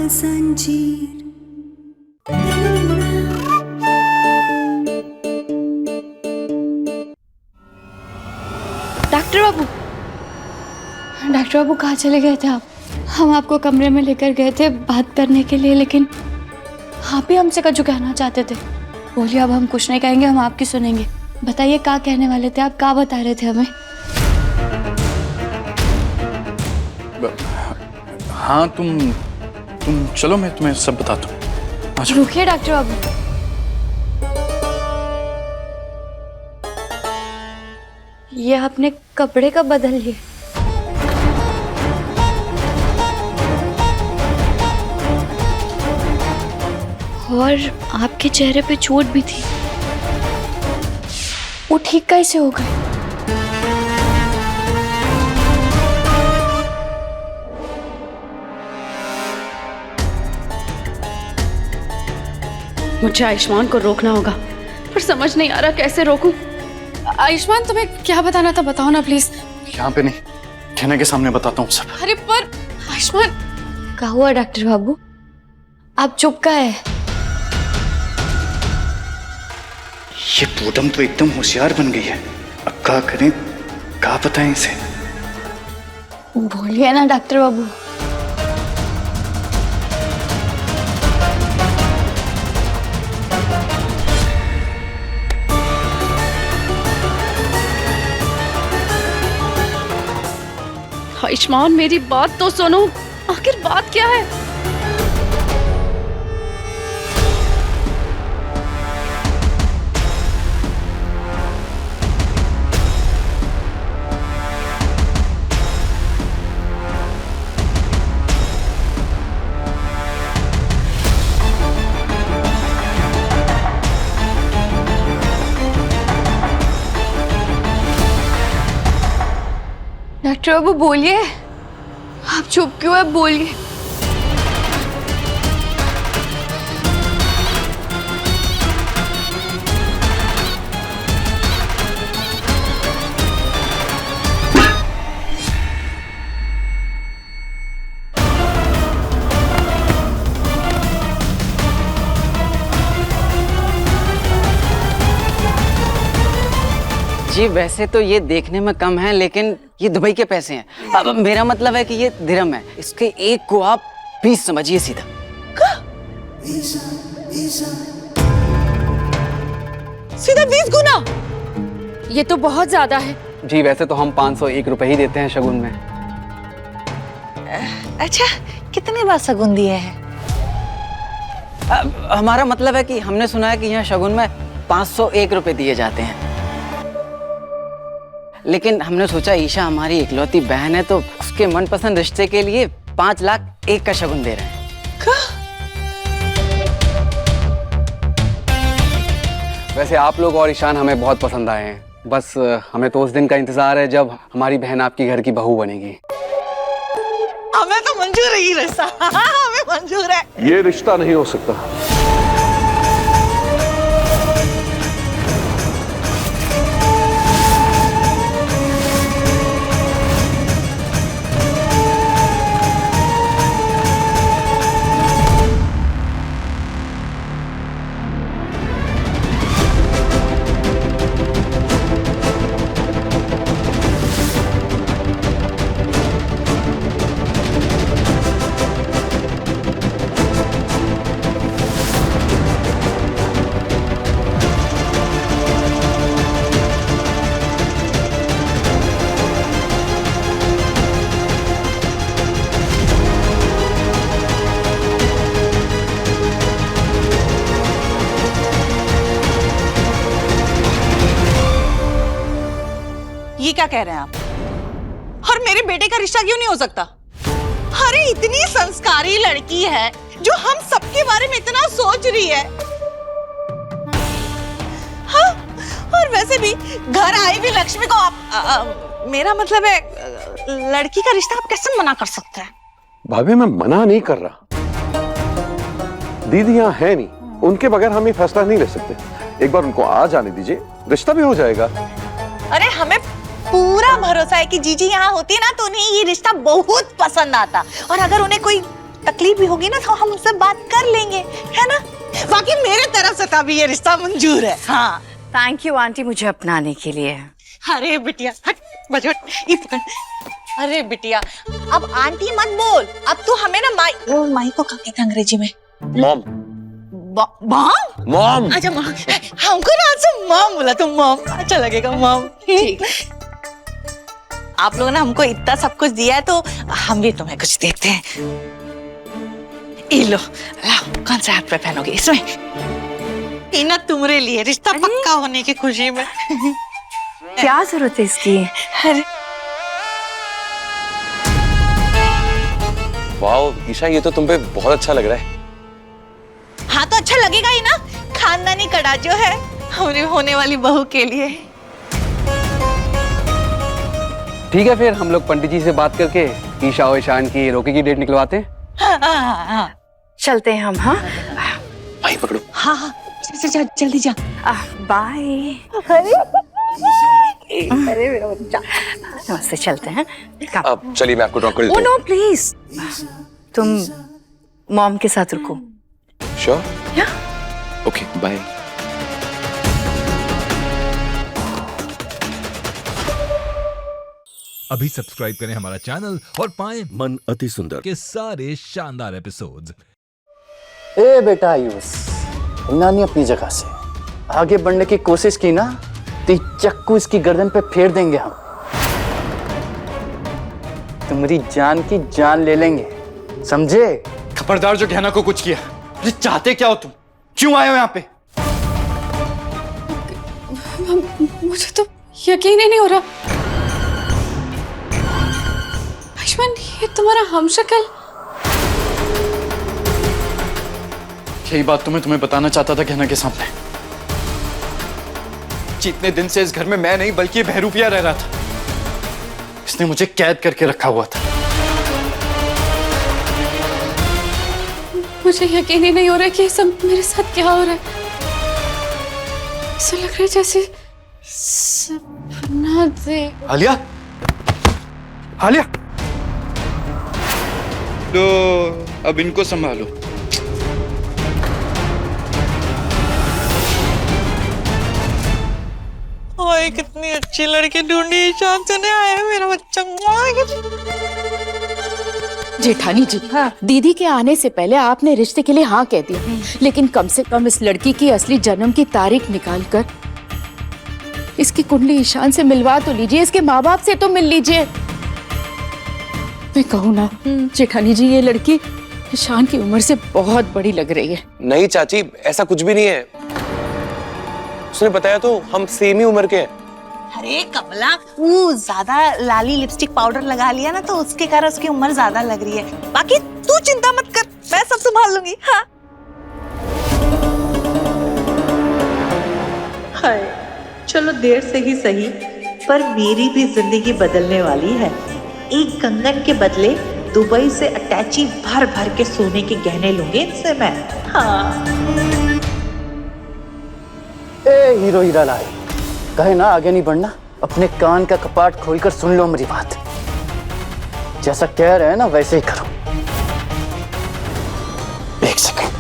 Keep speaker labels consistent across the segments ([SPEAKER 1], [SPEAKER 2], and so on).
[SPEAKER 1] जंजीर।
[SPEAKER 2] डॉक्टर बाबू कहाँ चले गए थे आप? हम आपको कमरे में लेकर गए थे बात करने के लिए, लेकिन आप ही हमसे कुछ कहना चाहते थे। बोलिए, अब हम कुछ नहीं कहेंगे, हम आपकी सुनेंगे। बताइए, क्या कहने वाले थे आप? क्या बता रहे थे हमें?
[SPEAKER 3] हाँ, तुम चलो, मैं तुम्हें सब बताता हूँ।
[SPEAKER 2] रुकिए डॉक्टर बाबू, ये आपने कपड़े कब बदल लिए? और आपके चेहरे पे चोट भी थी, वो ठीक कैसे हो गए?
[SPEAKER 4] मुझे आयुष्मान को रोकना होगा, पर समझ नहीं आ रहा कैसे रोकूं। आयुष्मान, तुम्हें क्या बताना था, बताओ ना प्लीज।
[SPEAKER 3] यहाँ पे नहीं, कहने के सामने बताता हूँ सब।
[SPEAKER 4] अरे पर आयुष्मान।
[SPEAKER 2] क्या हुआ डॉक्टर बाबू, आप चुप का है?
[SPEAKER 3] ये पूनम तो एकदम होशियार बन गई है। अब क्या करें, क्या बताएं इसे?
[SPEAKER 2] बोलिए ना डॉक्टर बाबू।
[SPEAKER 4] आयुष्मान, मेरी बात तो सुनो, आखिर बात क्या है?
[SPEAKER 2] डॉक्टर बाबू बोलिए, आप चुप क्यों है? बोलिए।
[SPEAKER 5] जी, वैसे तो ये देखने में कम है, लेकिन ये दुबई के पैसे हैं। अब मेरा मतलब है कि ये दिरहम है, इसके एक को आप 20 समझिए सीधा।
[SPEAKER 4] सीधा 20 गुना? ये तो बहुत ज्यादा है।
[SPEAKER 6] जी, वैसे तो हम 501 रुपए ही देते हैं शगुन में।
[SPEAKER 7] अच्छा, कितने बार शगुन दिए हैं?
[SPEAKER 5] हमारा मतलब है कि हमने सुना है कि यहाँ शगुन में 501 रुपए दिए जाते हैं, लेकिन हमने सोचा ईशा हमारी इकलौती बहन है, तो उसके मनपसंद रिश्ते के लिए 5 लाख 1 का शगुन दे रहे हैं।
[SPEAKER 6] वैसे आप लोग और ईशान हमें बहुत पसंद आए हैं, बस हमें तो उस दिन का इंतजार है जब हमारी बहन आपकी घर की बहू बनेगी।
[SPEAKER 7] हमें तो मंजूर है ये रिश्ता। हमें मंजूर है।
[SPEAKER 8] ये रिश्ता नहीं हो सकता।
[SPEAKER 7] ये क्या कह रहे हैं आप? और मेरे बेटे का रिश्ता क्यों नहीं हो सकता? अरे इतनी संस्कारी लड़की है जो हम सबके बारे में इतना सोच रही है। हाँ, और वैसे भी घर आई भी लक्ष्मी को आप मेरा मतलब है लड़की का रिश्ता आप कैसे मना कर सकते हैं?
[SPEAKER 8] भाभी, मैं मना नहीं कर रहा। दीदी यहाँ है नहीं, उनके बगैर हम ये फैसला नहीं ले सकते। एक बार उनको आ जाने दीजिए, रिश्ता भी हो जाएगा।
[SPEAKER 7] अरे हमें पूरा भरोसा है कि जीजी यहाँ होती ना तो उन्हें ये रिश्ता बहुत पसंद आता, और अगर उन्हें कोई तकलीफ भी होगी ना तो हम उससे बात कर लेंगे, है ना? बाकी मेरे तरफ से तभी ये रिश्ता मंजूर है। हाँ।
[SPEAKER 1] थैंक यू आंटी मुझे अपनाने के लिए।
[SPEAKER 7] अरे बिटिया हट, बजट ये पकड़। अरे बिटिया अब आंटी मत बोल, अब तू हमें ना माई को क्या कहते हैं अंग्रेजी में?
[SPEAKER 8] मॉम।
[SPEAKER 7] मॉम?
[SPEAKER 8] मॉम।
[SPEAKER 7] अच्छा मॉम, हमको ना आज से मॉम बोला तो मॉम अच्छा लगेगा मॉम। ठीक। आप लोगों ने हमको इतना सब कुछ दिया है तो हम भी तुम्हें कुछ देते हैं। ये लो, लाओ कौन सा हाथ पे पहनोगे इसमें? ये ना तुम्हारे लिए, रिश्ता पक्का होने की खुशी में।
[SPEAKER 1] क्या जरूरत है इसकी?
[SPEAKER 7] अरे
[SPEAKER 8] वाह ईशा, ये तो तुम पे बहुत अच्छा लग रहा है।
[SPEAKER 7] हाँ तो अच्छा लगेगा ही ना, खानदानी कड़ा जो है हमारी होने वाली बहू के लिए।
[SPEAKER 6] ठीक है, फिर हम लोग पंडित जी से बात करके ईशा और ईशान की रोके की डेट निकलवाते हैं।
[SPEAKER 7] हाँ
[SPEAKER 1] चलते हैं हम। हाँ
[SPEAKER 8] भाई पकड़ो।
[SPEAKER 7] हाँ जा जल्दी जा।
[SPEAKER 1] बाय। अरे मेरा बच्चा, नमस्ते, चलते हैं।
[SPEAKER 8] अब चलिए मैं आपको ड्रॉप कर
[SPEAKER 1] ओ
[SPEAKER 8] देता
[SPEAKER 1] नो प्लीज, तुम मॉम के साथ रुको।
[SPEAKER 8] हूँ। श्योर? Okay bye.
[SPEAKER 9] अभी सब्सक्राइब करें हमारा चैनल और पाएं
[SPEAKER 10] मन अति सुंदर
[SPEAKER 9] के सारे शानदार एपिसोड्स।
[SPEAKER 3] ए बेटा आयुष, नानी अपनी जगह से आगे बढ़ने की कोशिश की ना तो चक्कू इसकी गर्दन पे फेर देंगे हम। तुम्हारी जान की जान ले लेंगे, समझे? खबरदार जो गहना को कुछ किया। अरे चाहते क्या हो तुम? क्यों आए हो यहाँ पे?
[SPEAKER 4] मुझे तो यकीन ही नहीं हो रहा। आयुष्मान, ये तुम्हारा हमशक्ल।
[SPEAKER 3] यही बात तुम्हें बताना चाहता था गहना के सामने। जितने दिन से इस घर में मैं नहीं बल्कि बहरूपिया रह रहा था, इसने मुझे कैद करके रखा हुआ था।
[SPEAKER 4] मुझे यकीन ही नहीं हो रहा कि ये सब मेरे साथ क्या हो रहा है। ऐसा लग रहा है जैसे सपना देख।
[SPEAKER 3] आलिया, आलिया, तो अब इनको संभालो।
[SPEAKER 7] ओए कितनी अच्छी लड़की ढूंढी, शाम से नहीं आया मेरा बच्चा।
[SPEAKER 11] जेठानी जी, दीदी के आने से पहले आपने रिश्ते के लिए हाँ कह दिया, लेकिन कम से कम इस लड़की की असली जन्म की तारीख निकालकर इसकी कुंडली ईशान से मिलवा तो लीजिए, इसके माँ बाप से तो मिल लीजिए। मैं कहूँ ना जेठानी जी, ये लड़की ईशान की उम्र से बहुत बड़ी लग रही है।
[SPEAKER 8] नहीं चाची, ऐसा कुछ भी नहीं है। उसने बताया तो हम सेम ही उम्र के हैं।
[SPEAKER 7] अरे कमला, वो ज्यादा लाली लिपस्टिक पाउडर लगा लिया ना तो उसके कारण उसकी उम्र ज्यादा लग रही है। बाकी तू चिंता मत कर, मैं सब संभाल लूंगी। हाँ
[SPEAKER 12] हाय, चलो देर से ही सही, पर मेरी भी जिंदगी बदलने वाली है। एक कंगन के बदले दुबई से अटैची भर भर के सोने के गहने लूंगे इनसे मैं। हाँ।
[SPEAKER 3] ए हीरो हीरा लाल, कहे ना आगे नहीं बढ़ना, अपने कान का कपाट खोलकर सुन लो मेरी बात। जैसा कह रहे हैं ना वैसे ही करो। एक सेकंड,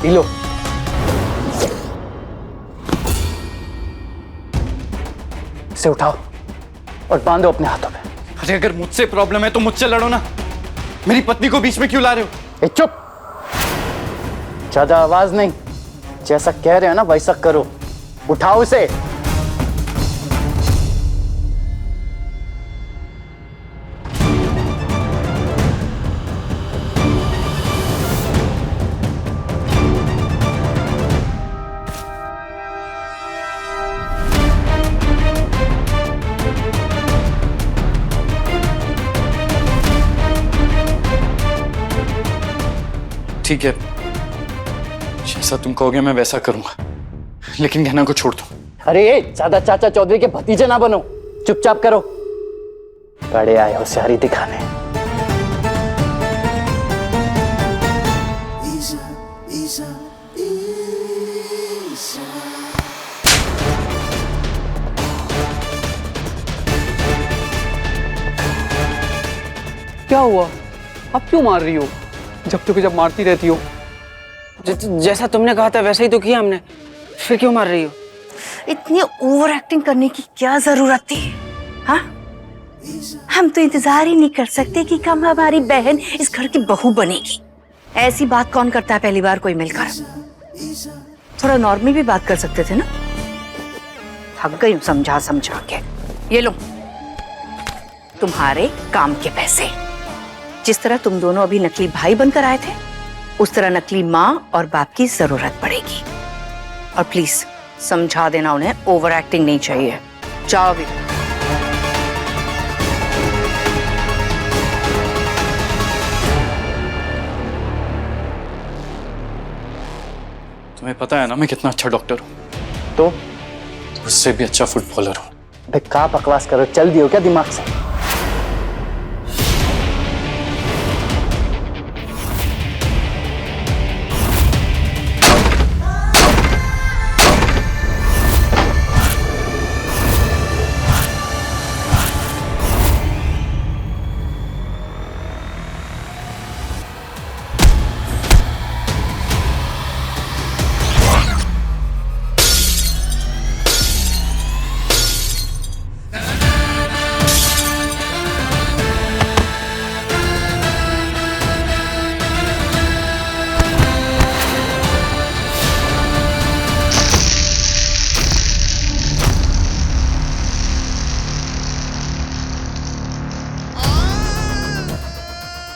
[SPEAKER 3] लो इसे उठाओ और बांधो अपने हाथों पे। अरे अगर मुझसे प्रॉब्लम है तो मुझसे लड़ो ना, मेरी पत्नी को बीच में क्यों ला रहे हो? चुप, ज्यादा आवाज नहीं, जैसा कह रहे हैं ना वैसा करो। उठाओ इसे। ठीक है, जैसा तुम कहोगे मैं वैसा करूंगा, लेकिन गहना को छोड़ दो। अरे ज्यादा चाचा चौधरी के भतीजे ना बनो, चुपचाप करो। बड़े आए होशियारी दिखाने।
[SPEAKER 6] क्या हुआ? आप क्यों मार रही हो? जब मारती रहती हो।
[SPEAKER 5] जैसा तुमने कहा था वैसा ही तो किया हमने, फिर क्यों मार रही हो?
[SPEAKER 1] इतनी ओवर एक्टिंग करने की क्या जरूरत थी? हाँ, हम तो इंतजार ही नहीं कर सकते कि कब हमारी बहन इस घर की बहू बनेगी। ऐसी बात कौन करता है पहली बार कोई मिलकर? थोड़ा नॉर्मल भी बात कर सकते थे ना। थक गई हूं समझा समझा के। ये लो तुम्हारे काम के पैसे। जिस तरह तुम दोनों अभी नकली भाई बनकर आए थे, उस तरह नकली माँ और बाप की जरूरत पड़ेगी। और प्लीज समझा देना उन्हें, ओवर एक्टिंग नहीं चाहिए। जाओ भी।
[SPEAKER 3] तुम्हें पता है ना मैं कितना अच्छा डॉक्टर हूँ। तो उससे भी अच्छा फुटबॉलर हूँ।
[SPEAKER 5] अबे क्या बकवास करो, चल दियो क्या दिमाग से?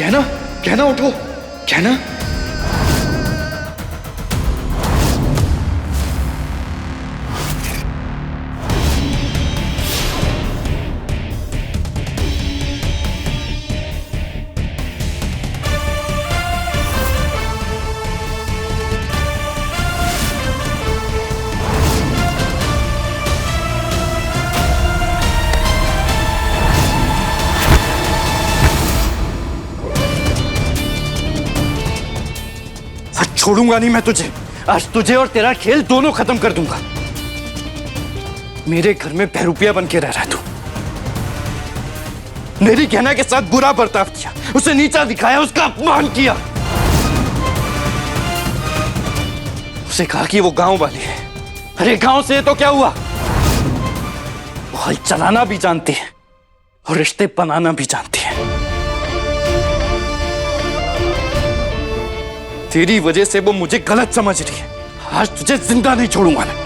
[SPEAKER 3] कहना कहना उठो, कहना। छोड़ूंगा नहीं मैं तुझे। आज तुझे और तेरा खेल दोनों खत्म कर दूंगा। मेरे घर में बहरूपिया बन के रह रहा है तू। मेरी कहना के साथ बुरा बर्ताव किया, उसे नीचा दिखाया, उसका अपमान किया। उसे कहा कि वो गांव वाली है। अरे गांव से तो क्या हुआ? वो हल चलाना भी जानती है और रिश्ते बनाना भी जानती है। तेरी वजह से वो मुझे गलत समझ रही है। आज तुझे जिंदा नहीं छोड़ूंगा मैं।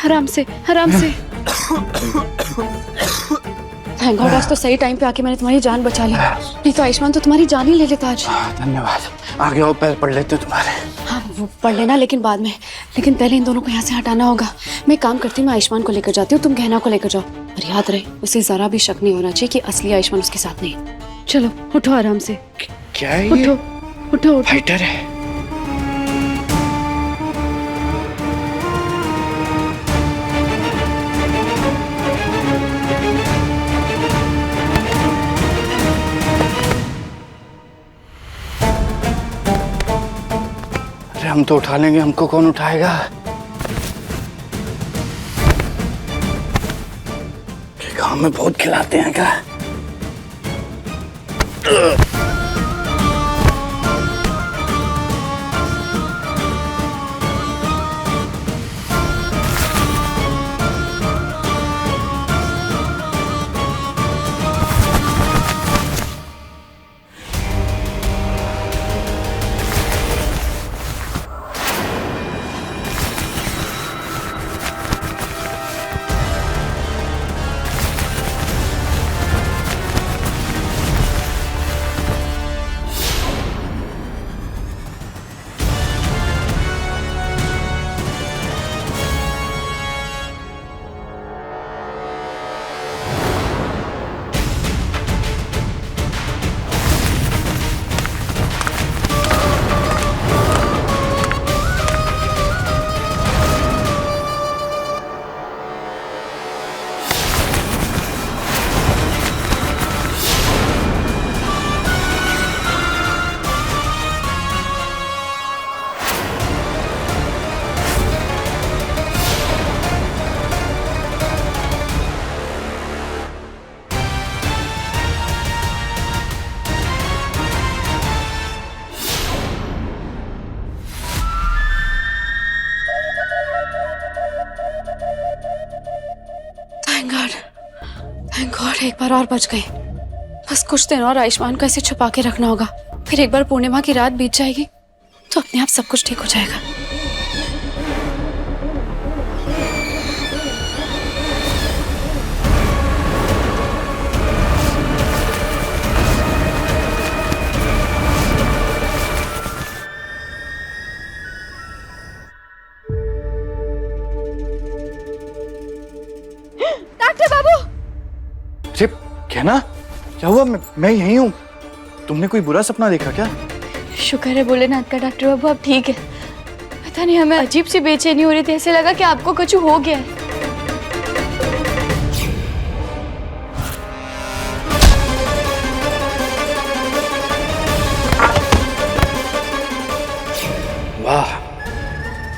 [SPEAKER 4] आराम से, आराम से। थैंक गॉड आज तो सही टाइम पे आके मैंने तुम्हारी जान बचा ली, नहीं तो आयुष्मान तो तुम्हारी जान ही ले लेता आज।
[SPEAKER 3] धन्यवाद। आगे आओ, पैर पड़ लेते तुम्हारे।
[SPEAKER 4] हाँ वो पढ़ लेना, लेकिन बाद में। लेकिन पहले इन दोनों को यहाँ से हटाना होगा। मैं काम करती हूँ, मैं आयुष्मान को लेकर जाती हूँ, तुम गहना को लेकर जाओ। और याद रहे उसे जरा भी शक नहीं होना चाहिए कि असली आयुष्मान उसके साथ नहीं है। चलो उठो आराम से।
[SPEAKER 3] क्या है ये?
[SPEAKER 4] उठो उठो उठो।
[SPEAKER 3] फाइटर है। अरे हम तो उठा लेंगे, हमको कौन उठाएगा? गांव में बहुत खिलाते हैं क्या?
[SPEAKER 4] थैंक गॉड, एक बार और बच गई। बस कुछ दिन और आयुष्मान को ऐसे छुपा के रखना होगा, फिर एक बार पूर्णिमा की रात बीत जाएगी तो अपने आप सब कुछ ठीक हो जाएगा।
[SPEAKER 3] अरे कहना, क्या हुआ? मैं यहीं हूँ। तुमने कोई बुरा सपना देखा क्या?
[SPEAKER 2] शुक्र है भोलेनाथ का डॉक्टर बाबू, अब ठीक है। पता नहीं, हमें अजीब सी बेचैनी हो रही थी, ऐसे लगा कि आपको कुछ हो गया है।
[SPEAKER 3] वाह,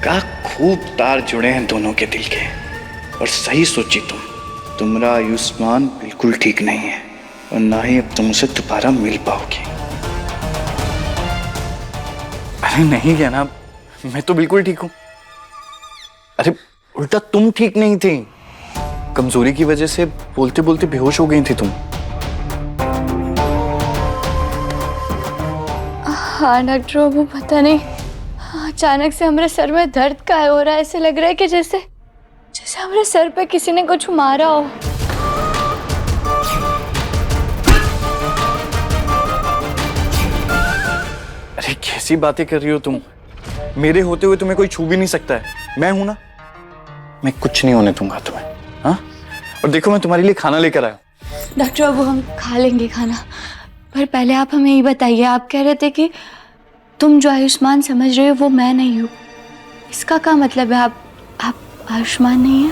[SPEAKER 3] क्या खूब तार जुड़े हैं दोनों के दिल के। और सही सोची तुम्हारा आयुष्मान बिल्कुल ठीक नहीं है और ना ही अब तुम उसे दोबारा मिल पाओगे। अरे नहीं कहना, मैं तो बिल्कुल ठीक हूं। अरे उल्टा तुम ठीक नहीं थी, कमजोरी की वजह से बोलते बोलते बेहोश हो गई थी तुम।
[SPEAKER 2] हाँ डॉक्टर बाबू, पता नहीं अचानक से हमारे सर में दर्द का हो रहा है। ऐसे लग रहा है कि जैसे हमारे सर पे किसी ने कुछ मारा हो।
[SPEAKER 3] अरे कैसी बातें कर रही हो तुम? मेरे होते हुए तुम्हें कोई छू भी नहीं सकता है। मैं हूं ना, मैं कुछ नहीं होने दूंगा तुम्हें। हाँ, और देखो मैं तुम्हारे लिए खाना लेकर आया।
[SPEAKER 2] डॉक्टर बाबू, हम खा लेंगे खाना, पर पहले आप हमें ये बताइए, आप कह रहे थे कि तुम जो आयुष्मान समझ रहे हो वो मैं नहीं हूँ। इसका क्या मतलब है? आप आयुष्मान नहीं है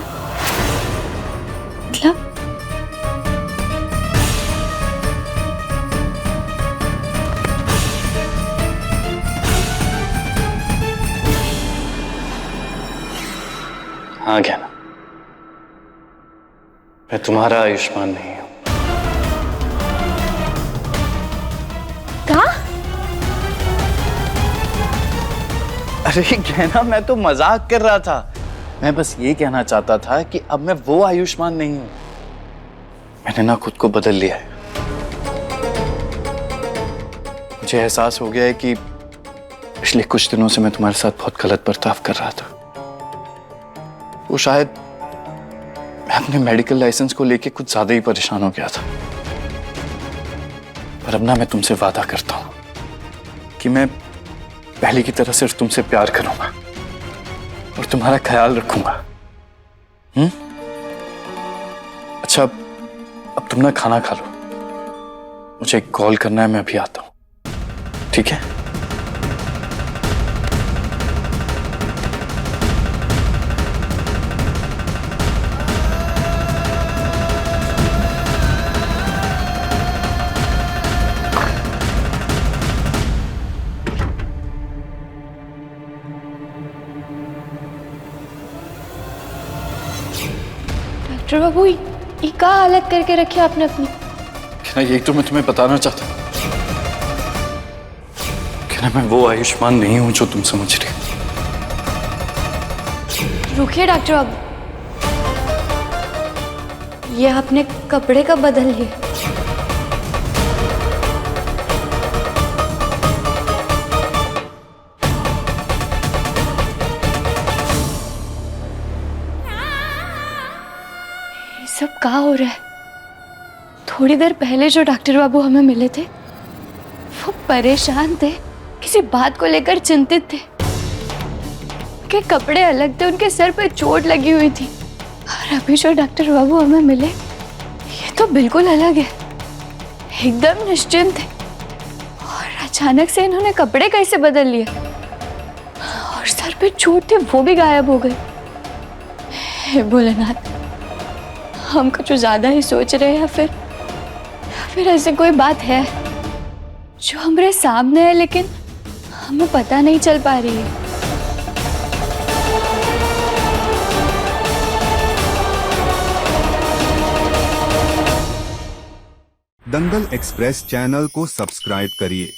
[SPEAKER 2] मतलब?
[SPEAKER 3] हाँ कहना, मैं तुम्हारा आयुष्मान नहीं हूं।
[SPEAKER 2] क्या?
[SPEAKER 3] अरे कहना, मैं तो मजाक कर रहा था। मैं बस ये कहना चाहता था कि अब मैं वो आयुष्मान नहीं हूं। मैंने ना खुद को बदल लिया है। मुझे एहसास हो गया है कि पिछले कुछ दिनों से मैं तुम्हारे साथ बहुत गलत बर्ताव कर रहा था। वो शायद मैं अपने मेडिकल लाइसेंस को लेके कुछ ज्यादा ही परेशान हो गया था। पर अब ना मैं तुमसे वादा करता हूं कि मैं पहले की तरह सिर्फ तुमसे प्यार करूंगा और तुम्हारा ख्याल रखूंगा। अच्छा, अब तुम ना खाना खा लो, मुझे एक कॉल करना है, मैं अभी आता हूं, ठीक है?
[SPEAKER 2] डॉक्टर बाबू, ये क्या हालत करके रखी आपने अपनी?
[SPEAKER 3] क्या यही तो मैं तुम्हें बताना चाहता हूं। क्या मैं वो आयुष्मान नहीं हूं जो तुम समझ रहे हो।
[SPEAKER 2] रुकिए डॉक्टर बाबू, ये आपने कपड़े कब बदल लिए? ये सब क्या हो रहा है? थोड़ी देर पहले जो डॉक्टर बाबू हमें मिले थे वो परेशान थे, किसी बात को लेकर चिंतित थे। उनके कपड़े अलग थे, उनके सर पे चोट लगी हुई थी। और अभी जो डॉक्टर बाबू हमें मिले ये तो बिल्कुल अलग है, एकदम निश्चिंत है। और अचानक से इन्होंने कपड़े कैसे बदल लिए और सर पे चोट थी वो भी गायब हो गई। हे भोलेनाथ, हम कुछ ज्यादा ही सोच रहे हैं या फिर ऐसे कोई बात है जो हमारे सामने है लेकिन हमें पता नहीं चल पा रही है।
[SPEAKER 10] दंगल एक्सप्रेस चैनल को सब्सक्राइब करिए।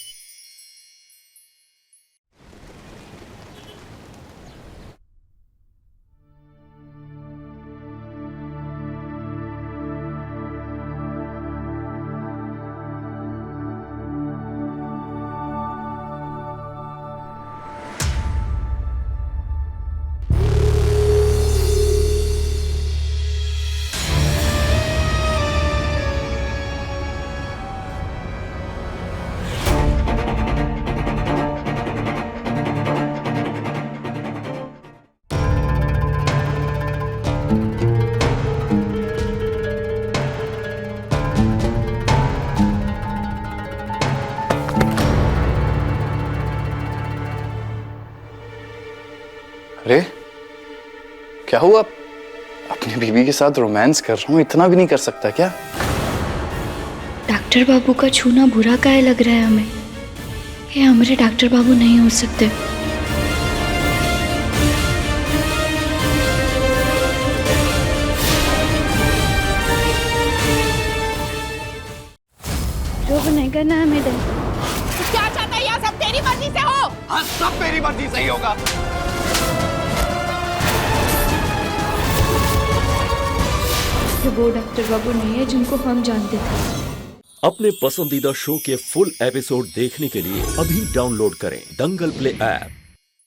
[SPEAKER 3] क्या हुआ? अपनी बीवी के साथ रोमांस कर रहा हूँ, इतना भी नहीं कर सकता क्या?
[SPEAKER 2] डॉक्टर बाबू का छूना बुरा काहे लग रहा है हमें? ये हमारे डॉक्टर बाबू नहीं हो सकते। जो बनेगा ना हमें दे।
[SPEAKER 11] क्या चाहता है? यह सब तेरी मर्जी से हो।
[SPEAKER 3] हाँ, सब मेरी मर्जी से ही होगा।
[SPEAKER 2] वो डॉक्टर बाबू नहीं है जिनको हम जानते थे।
[SPEAKER 13] अपने पसंदीदा शो के फुल एपिसोड देखने के लिए अभी डाउनलोड करें दंगल प्ले ऐप।